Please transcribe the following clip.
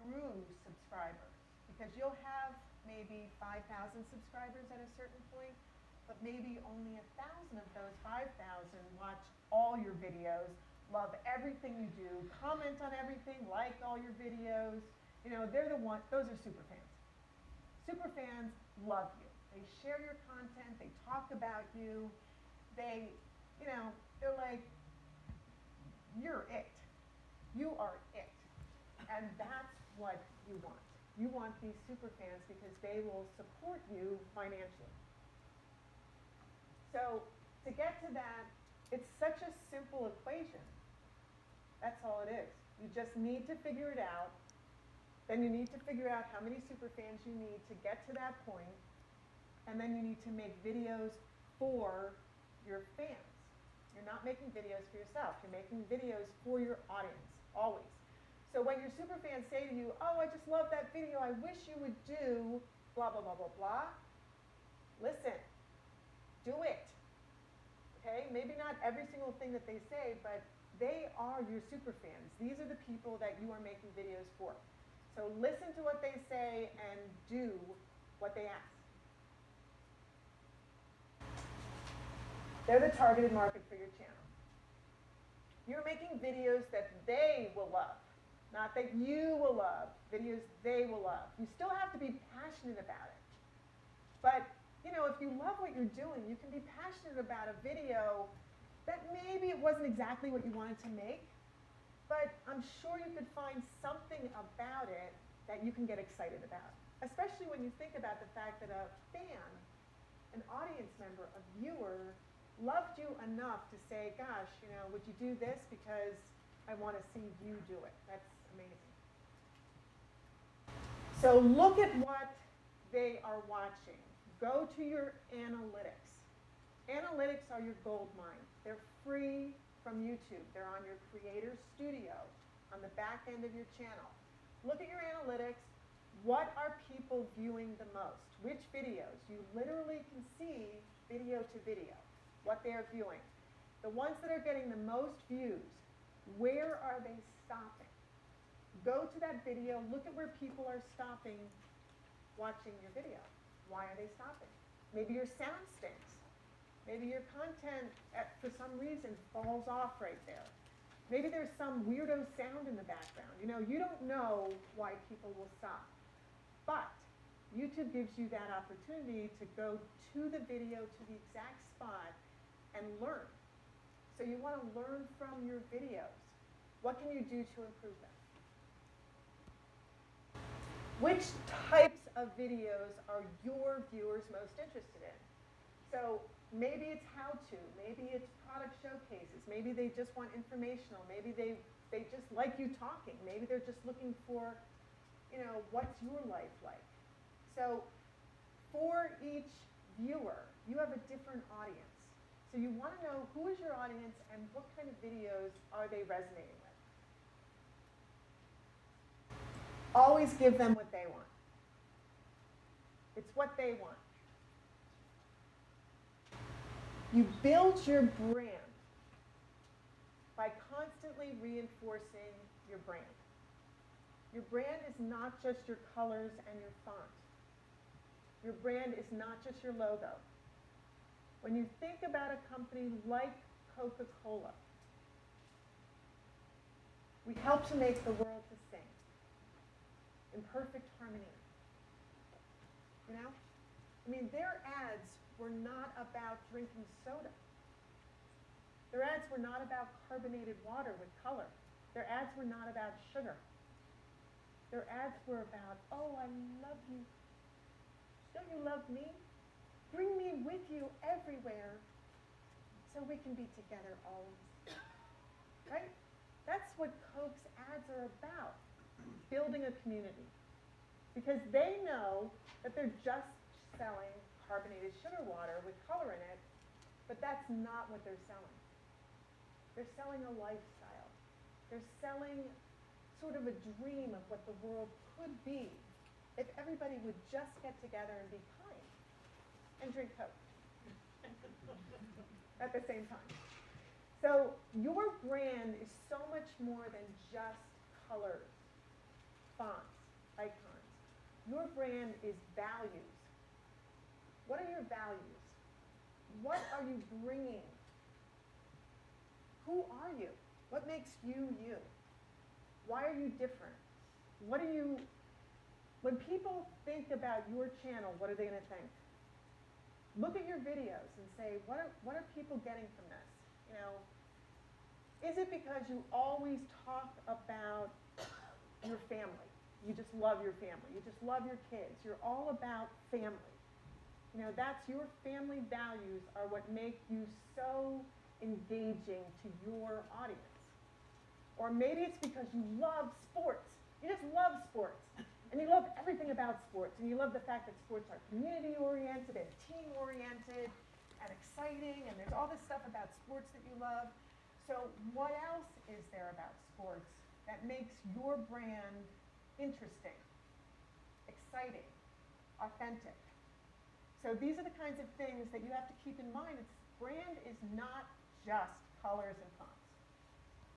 grew subscribers, because you'll have maybe 5,000 subscribers at a certain point, but maybe only 1,000 of those 5,000 watch all your videos, love everything you do, comment on everything, like all your videos. You know, they're the ones, those are super fans. Super fans love you. They share your content, they talk about you, they, you know, they're like, you're it. You are it. And that's what you want. You want these super fans because they will support you financially. So to get to that, it's such a simple equation. That's all it is. You just need to figure it out. Then you need to figure out how many super fans you need to get to that point. And then you need to make videos for your fans. You're not making videos for yourself. You're making videos for your audience, always. So when your super fans say to you, oh, I just love that video, I wish you would do blah, blah, blah, blah, blah, listen, do it. Okay? Maybe not every single thing that they say, but they are your super fans. These are the people that you are making videos for. So listen to what they say and do what they ask. They're the targeted market for your channel. You're making videos that they will love, not that you will love, videos they will love. You still have to be passionate about it. But, you know, if you love what you're doing, you can be passionate about a video that maybe it wasn't exactly what you wanted to make, but I'm sure you could find something about it that you can get excited about. Especially when you think about the fact that a fan, an audience member, a viewer, loved you enough to say, gosh, you know, would you do this because I want to see you do it. That's amazing. So look at what they are watching. Go to your analytics. Analytics are your gold mine. They're free from YouTube. They're on your Creator Studio, on the back end of your channel. Look at your analytics. What are people viewing the most? Which videos? You literally can see video to video what they are viewing. The ones that are getting the most views, where are they stopping? Go to that video, look at where people are stopping watching your video. Why are they stopping? Maybe your sound stinks. Maybe your content, for some reason, falls off right there. Maybe there's some weirdo sound in the background. You know, you don't know why people will stop. But YouTube gives you that opportunity to go to the video, to the exact spot, and learn. So you want to learn from your videos. What can you do to improve them? Which types of videos are your viewers most interested in? So maybe it's how-to, maybe it's product showcases, maybe they just want informational, maybe they just like you talking, maybe they're just looking for, you know, what's your life like? So for each viewer, you have a different audience. So you want to know who is your audience and what kind of videos are they resonating with. Always give them what they want. It's what they want. You build your brand by constantly reinforcing your brand. Your brand is not just your colors and your font. Your brand is not just your logo. When you think about a company like Coca-Cola, we help to make the world to sing in perfect harmony. You know? I mean, their ads were not about drinking soda. Their ads were not about carbonated water with color. Their ads were not about sugar. Their ads were about, oh, I love you. Don't you love me? Bring me with you everywhere so we can be together always. Right? That's what Coke's ads are about, building a community. Because they know that they're just selling carbonated sugar water with color in it, but that's not what they're selling. They're selling a lifestyle. They're selling sort of a dream of what the world could be if everybody would just get together and be kind and drink Coke at the same time. So your brand is so much more than just colors, fonts, Your brand is values. What are your values? What are you bringing? Who are you? What makes you you? Why are you different? When people think about your channel, what are they going to think? Look at your videos and say, what are people getting from this? You know, is it because you always talk about your family? You just love your family. You just love your kids. You're all about family. You know, that's your family values are what make you so engaging to your audience. Or maybe it's because you love sports. You just love sports. And you love everything about sports. And you love the fact that sports are community-oriented and team-oriented and exciting. And there's all this stuff about sports that you love. So what else is there about sports that makes your brand interesting, exciting, authentic? So these are the kinds of things that you have to keep in mind. Brand is not just colors and fonts.